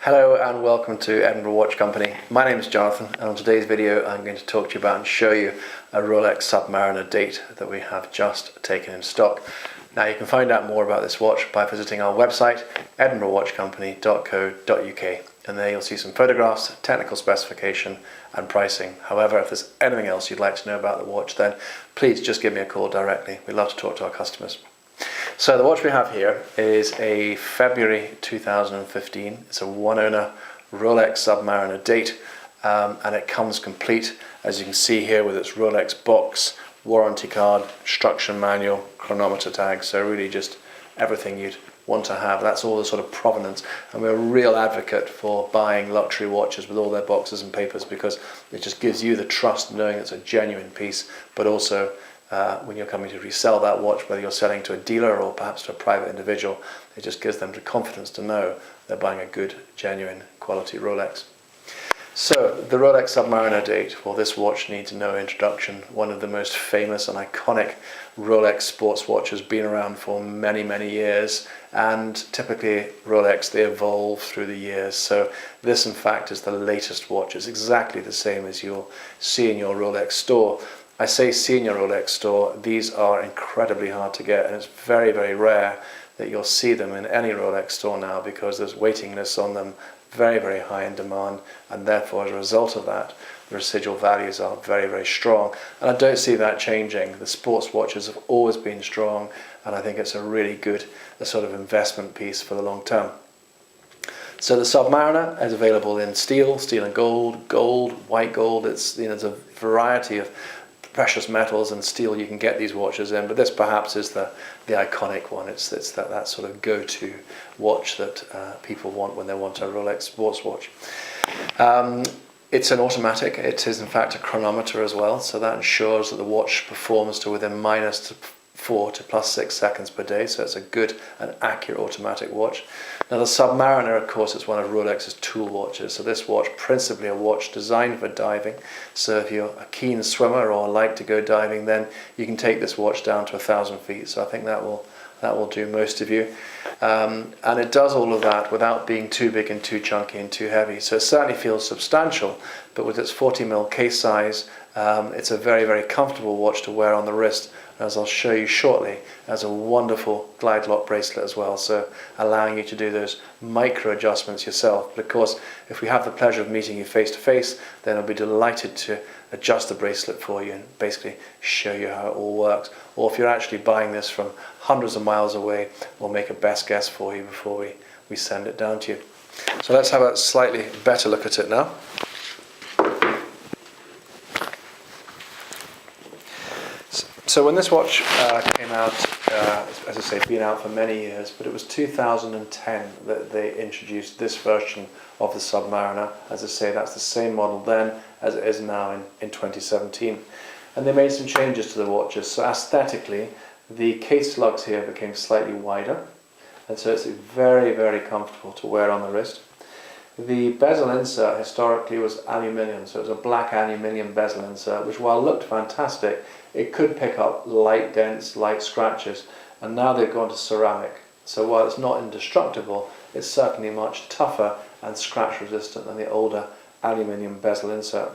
Hello and welcome to Edinburgh Watch Company. My name is Jonathan, and on today's video I'm going to talk to you about and show you a Rolex Submariner Date that we have just taken in stock. Now you can find out more about this watch by visiting our website edinburghwatchcompany.co.uk, and there you'll see some photographs, technical specification and pricing. However, if there's anything else you'd like to know about the watch, then please just give me a call directly. We'd love to talk to our customers. So the watch we have here is a February 2015. It's a one-owner Rolex Submariner Date, and it comes complete, as you can see here, with its Rolex box, warranty card, instruction manual, chronometer tag. So really just everything you'd want to have. That's all the sort of provenance, and we're a real advocate for buying luxury watches with all their boxes and papers, because it just gives you the trust knowing it's a genuine piece, but also when you're coming to resell that watch, whether you're selling to a dealer or perhaps to a private individual, it just gives them the confidence to know they're buying a good, genuine, quality Rolex. So, the Rolex Submariner Date, well, this watch needs no introduction. One of the most famous and iconic Rolex sports watches, been around for many, many years, and typically Rolex, they evolve through the years. So this, in fact, is the latest watch. It's exactly the same as you'll see in your Rolex store. I say see in your Rolex store, these are incredibly hard to get, and it's very, very rare that you'll see them in any Rolex store now, because there's waiting lists on them, very, very high in demand, and therefore as a result of that, the residual values are very, very strong. And I don't see that changing. The sports watches have always been strong, and I think it's a really good sort of investment piece for the long term. So the Submariner is available in steel, steel and gold, gold, white gold. It's, there's a variety of precious metals and steel you can get these watches in, but this perhaps is the iconic one. It's that sort of go-to watch that people want when they want a Rolex sports watch. It's an automatic. It is in fact a chronometer as well, so that ensures that the watch performs to within -4 to +6 seconds per day, so it's a good and accurate automatic watch. Now the Submariner, of course, is one of Rolex's tool watches, so this watch, principally a watch designed for diving, so if you're a keen swimmer or like to go diving, then you can take this watch down to 1,000 feet, so I think that will do most of you. And it does all of that without being too big and too chunky and too heavy, so it certainly feels substantial, but with its 40mm case size, it's a very, very comfortable watch to wear on the wrist. As I'll show you shortly, has a wonderful Glidelock bracelet as well, so allowing you to do those micro adjustments yourself. But of course, if we have the pleasure of meeting you face to face, then I'll be delighted to adjust the bracelet for you and basically show you how it all works. Or if you're actually buying this from hundreds of miles away, we'll make a best guess for you before we send it down to you. So let's have a slightly better look at it now. So when this watch came out, as I say, it's been out for many years, but it was 2010 that they introduced this version of the Submariner. As I say, that's the same model then as it is now in 2017. And they made some changes to the watches. So aesthetically, the case lugs here became slightly wider, and so it's very, very comfortable to wear on the wrist. The bezel insert historically was aluminium, so it was a black aluminium bezel insert, which while looked fantastic, it could pick up light dents, light scratches, and now they've gone to ceramic. So while it's not indestructible, it's certainly much tougher and scratch resistant than the older aluminium bezel insert.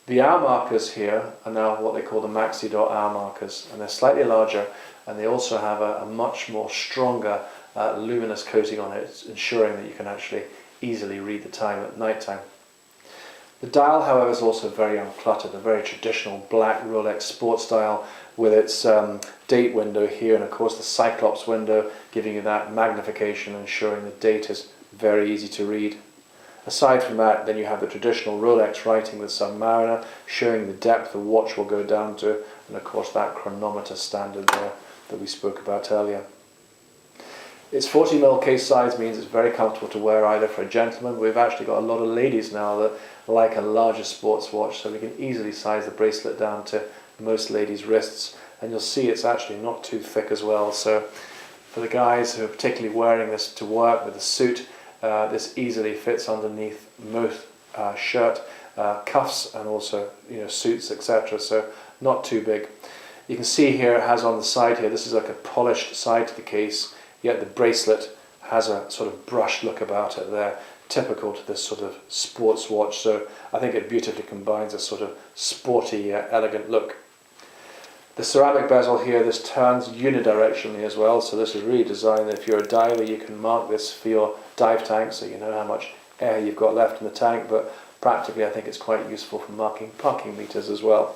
The hour markers here are now what they call the Maxi Dot hour markers, and they're slightly larger, and they also have a much more stronger luminous coating on it, ensuring that you can actually easily read the time at night time. The dial, however, is also very uncluttered, a very traditional black Rolex sports dial with its date window here, and of course the Cyclops window giving you that magnification, ensuring the date is very easy to read. Aside from that, then you have the traditional Rolex writing with Submariner, showing the depth the watch will go down to, and of course that chronometer standard there that we spoke about earlier. Its 40mm case size means it's very comfortable to wear either for a gentleman. We've actually got a lot of ladies now that like a larger sports watch, so we can easily size the bracelet down to most ladies' wrists, and you'll see it's actually not too thick as well. So for the guys who are particularly wearing this to work with a suit, this easily fits underneath most shirt, cuffs, and also suits, etc. So not too big. You can see here it has on the side here, this is like a polished side to the case, yet the bracelet has a sort of brushed look about it there, typical to this sort of sports watch. So I think it beautifully combines a sort of sporty, elegant look. The ceramic bezel here, this turns unidirectionally as well, so this is really designed that if you're a diver you can mark this for your dive tank so you know how much air you've got left in the tank, but practically I think it's quite useful for marking parking meters as well.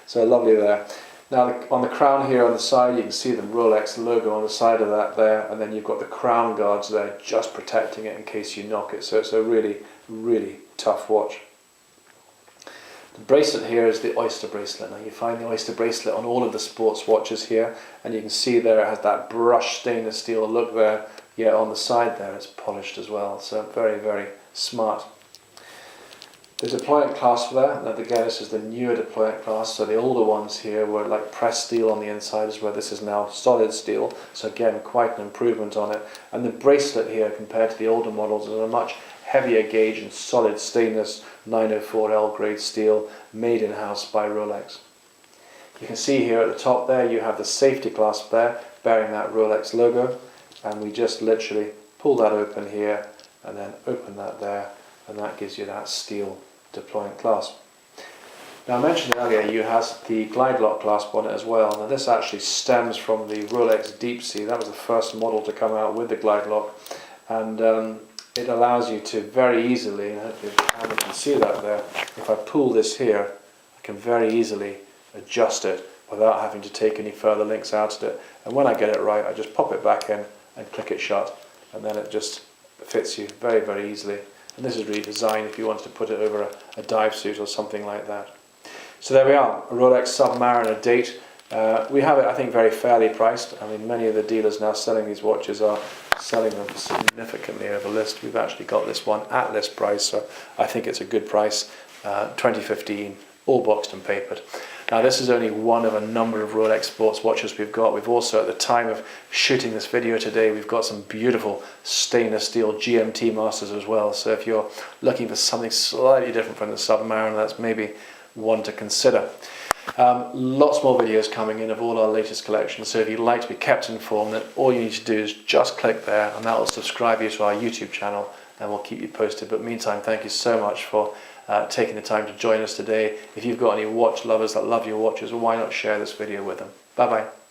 So lovely there. Now on the crown here on the side you can see the Rolex logo on the side of that there, and then you've got the crown guards there just protecting it in case you knock it, so it's a really, really tough watch. The bracelet here is the Oyster bracelet. Now you find the Oyster bracelet on all of the sports watches here, and you can see there it has that brushed stainless steel look there, yet on the side there it's polished as well, so very, very smart. The deployant clasp there, now again this is the newer deployant clasp, so the older ones here were like pressed steel on the inside, where this is now solid steel, so again quite an improvement on it. And the bracelet here compared to the older models is a much heavier gauge and solid stainless 904L grade steel made in-house by Rolex. You can see here at the top there you have the safety clasp there bearing that Rolex logo, and we just literally pull that open here and then open that there, and that gives you that steel deployant clasp. Now I mentioned earlier you have the Glidelock clasp on it as well. Now this actually stems from the Rolex Deep Sea. That was the first model to come out with the Glidelock, and it allows you to very easily, and hopefully the camera can see that there, if I pull this here I can very easily adjust it without having to take any further links out of it, and when I get it right I just pop it back in and click it shut, and then it just fits you very, very easily. And this is really designed if you wanted to put it over a dive suit or something like that. So there we are, a Rolex Submariner Date. We have it, I think, very fairly priced. I mean, many of the dealers now selling these watches are selling them significantly over list. We've actually got this one at list price, so I think it's a good price. 2015, all boxed and papered. Now this is only one of a number of Rolex sports watches we've got. We've also, at the time of shooting this video today, we've got some beautiful stainless steel GMT Masters as well. So if you're looking for something slightly different from the Submariner, that's maybe one to consider. Lots more videos coming in of all our latest collections, so if you'd like to be kept informed, then all you need to do is just click there and that will subscribe you to our YouTube channel and we'll keep you posted. But meantime, thank you so much for taking the time to join us today. If you've got any watch lovers that love your watches, why not share this video with them? Bye bye.